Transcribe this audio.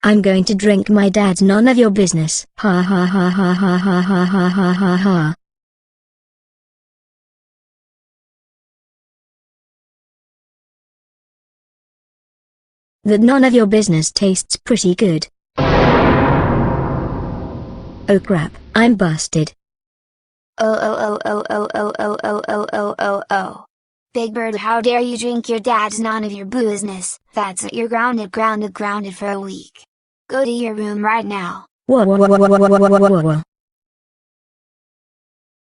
I'm going to drink my dad's none of your business. Ha ha ha ha ha ha ha ha ha ha ha. That none of your business tastes pretty good. Oh crap, I'm busted. Oh. Big Bird, how dare you drink your dad's none of your business? That's it, you're grounded for a week. Go to your room right now. Whoa.